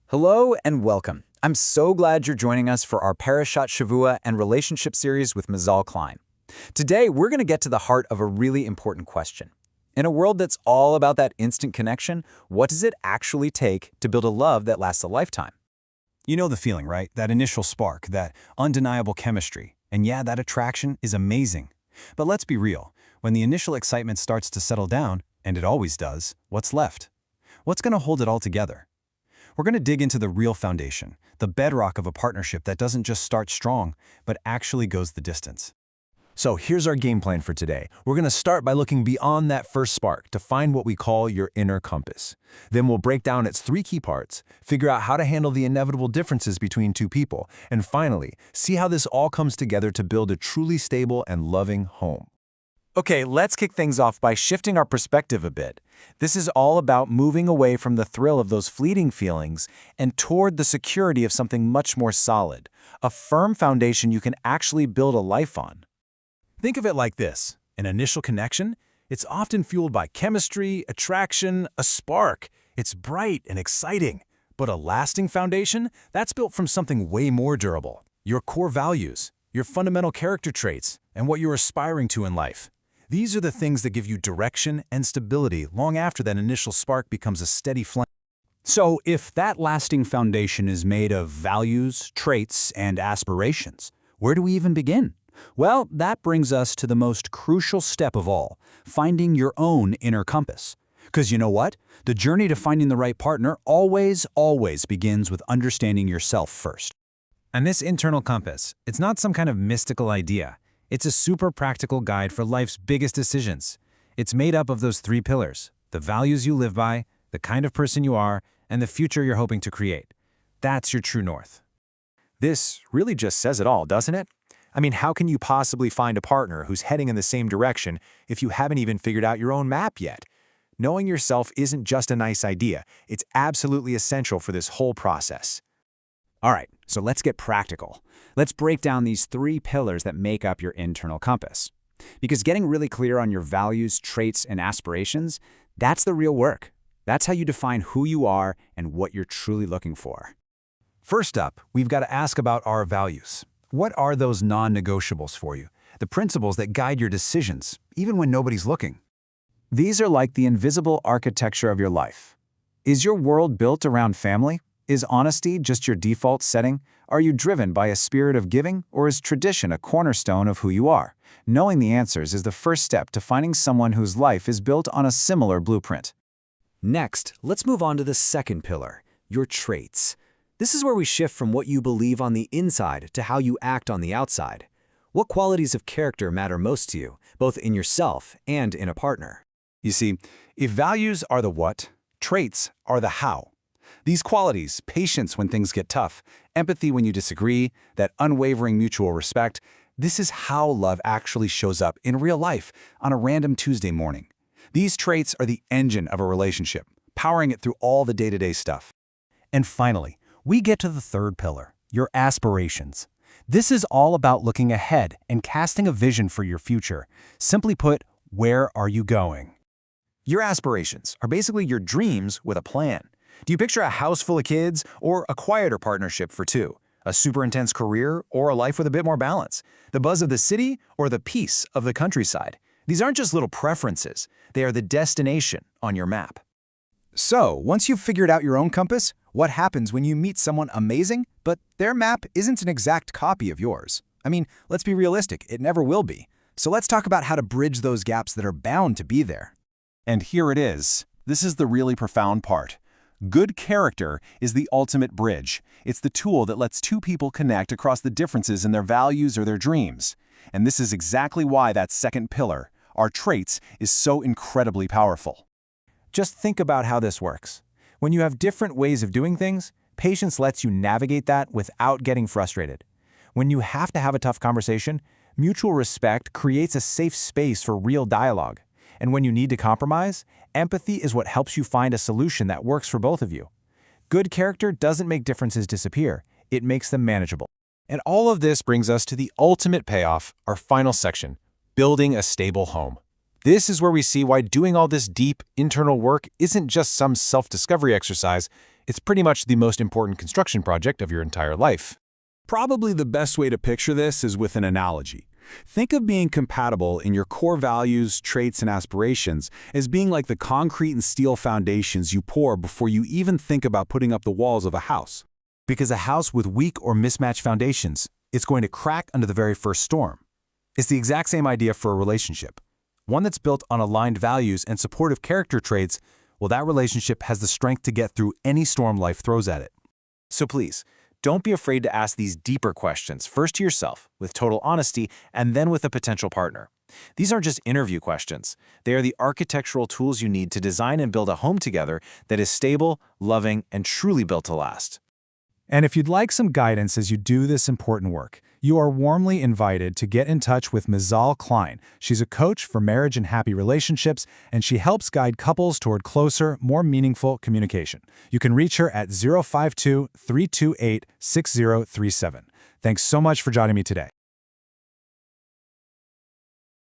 Hello and welcome. I'm so glad you're joining us for our Parashat Shavua and relationship series with Mazal Klein. Today, we're going to get to the heart of a really important question. In a world that's all about that instant connection, what does it actually take to build a love that lasts a lifetime? You know the feeling, right? That initial spark, that undeniable chemistry. And yeah, that attraction is amazing. But let's be real. When the initial excitement starts to settle down, and it always does, what's left? What's going to hold it all together? We're going to dig into the real foundation, the bedrock of a partnership that doesn't just start strong, but actually goes the distance. So here's our game plan for today. We're going to start by looking beyond that first spark to find what we call your inner compass. Then we'll break down its three key parts, figure out how to handle the inevitable differences between two people, and finally, see how this all comes together to build a truly stable and loving home. Okay, let's kick things off by shifting our perspective a bit. This is all about moving away from the thrill of those fleeting feelings and toward the security of something much more solid, a firm foundation you can actually build a life on. Think of it like this. An initial connection, it's often fueled by chemistry, attraction, a spark. It's bright and exciting. But a lasting foundation, that's built from something way more durable. Your core values, your fundamental character traits, and what you're aspiring to in life. These are the things that give you direction and stability long after that initial spark becomes a steady flame. So if that lasting foundation is made of values, traits, and aspirations, where do we even begin? Well, that brings us to the most crucial step of all, finding your own inner compass. Because you know what? The journey to finding the right partner always begins with understanding yourself first. And this internal compass, it's not some kind of mystical idea. It's a super practical guide for life's biggest decisions. It's made up of those three pillars: the values you live by, the kind of person you are, and the future you're hoping to create. That's your true north. This really just says it all, doesn't it? I mean, how can you possibly find a partner who's heading in the same direction if you haven't even figured out your own map yet? Knowing yourself isn't just a nice idea. It's absolutely essential for this whole process. All right, so let's get practical. Let's break down these three pillars that make up your internal compass. Because getting really clear on your values, traits, and aspirations, that's the real work. That's how you define who you are and what you're truly looking for. First up, we've got to ask about our values. What are those non-negotiables for you? The principles that guide your decisions, even when nobody's looking. These are like the invisible architecture of your life. Is your world built around family? Is honesty just your default setting? Are you driven by a spirit of giving, or is tradition a cornerstone of who you are? Knowing the answers is the first step to finding someone whose life is built on a similar blueprint. Next, let's move on to the second pillar, your traits. This is where we shift from what you believe on the inside to how you act on the outside. What qualities of character matter most to you, both in yourself and in a partner? You see, if values are the what, traits are the how. These qualities, patience when things get tough, empathy when you disagree, that unwavering mutual respect, this is how love actually shows up in real life on a random Tuesday morning. These traits are the engine of a relationship, powering it through all the day-to-day stuff. And finally, we get to the third pillar, your aspirations. This is all about looking ahead and casting a vision for your future. Simply put, where are you going? Your aspirations are basically your dreams with a plan. Do you picture a house full of kids or a quieter partnership for two? A super intense career or a life with a bit more balance? The buzz of the city or the peace of the countryside? These aren't just little preferences. They are the destination on your map. So, once you've figured out your own compass, what happens when you meet someone amazing, but their map isn't an exact copy of yours? I mean, let's be realistic, it never will be. So let's talk about how to bridge those gaps that are bound to be there. And here it is. This is the really profound part. Good character is the ultimate bridge. It's the tool that lets two people connect across the differences in their values or their dreams. And this is exactly why that second pillar, our traits, is so incredibly powerful. Just think about how this works. When you have different ways of doing things, patience lets you navigate that without getting frustrated. When you have to have a tough conversation, mutual respect creates a safe space for real dialogue. And when you need to compromise, empathy is what helps you find a solution that works for both of you. Good character doesn't make differences disappear, it makes them manageable. And all of this brings us to the ultimate payoff, our final section, building a stable home. This is where we see why doing all this deep, internal work isn't just some self-discovery exercise, It's pretty much the most important construction project of your entire life. Probably the best way to picture this is with an analogy. Think of being compatible in your core values, traits, and aspirations as being like the concrete and steel foundations you pour before you even think about putting up the walls of a house. Because a house with weak or mismatched foundations, it's going to crack under the very first storm. It's the exact same idea for a relationship. One that's built on aligned values and supportive character traits, well, that relationship has the strength to get through any storm life throws at it. So please, don't be afraid to ask these deeper questions, first to yourself, with total honesty, and then with a potential partner. These aren't just interview questions. They are the architectural tools you need to design and build a home together that is stable, loving, and truly built to last. And if you'd like some guidance as you do this important work, you are warmly invited to get in touch with Ms. Klein. She's a coach for marriage and happy relationships, and she helps guide couples toward closer, more meaningful communication. You can reach her at 052-328-6037. Thanks so much for joining me today.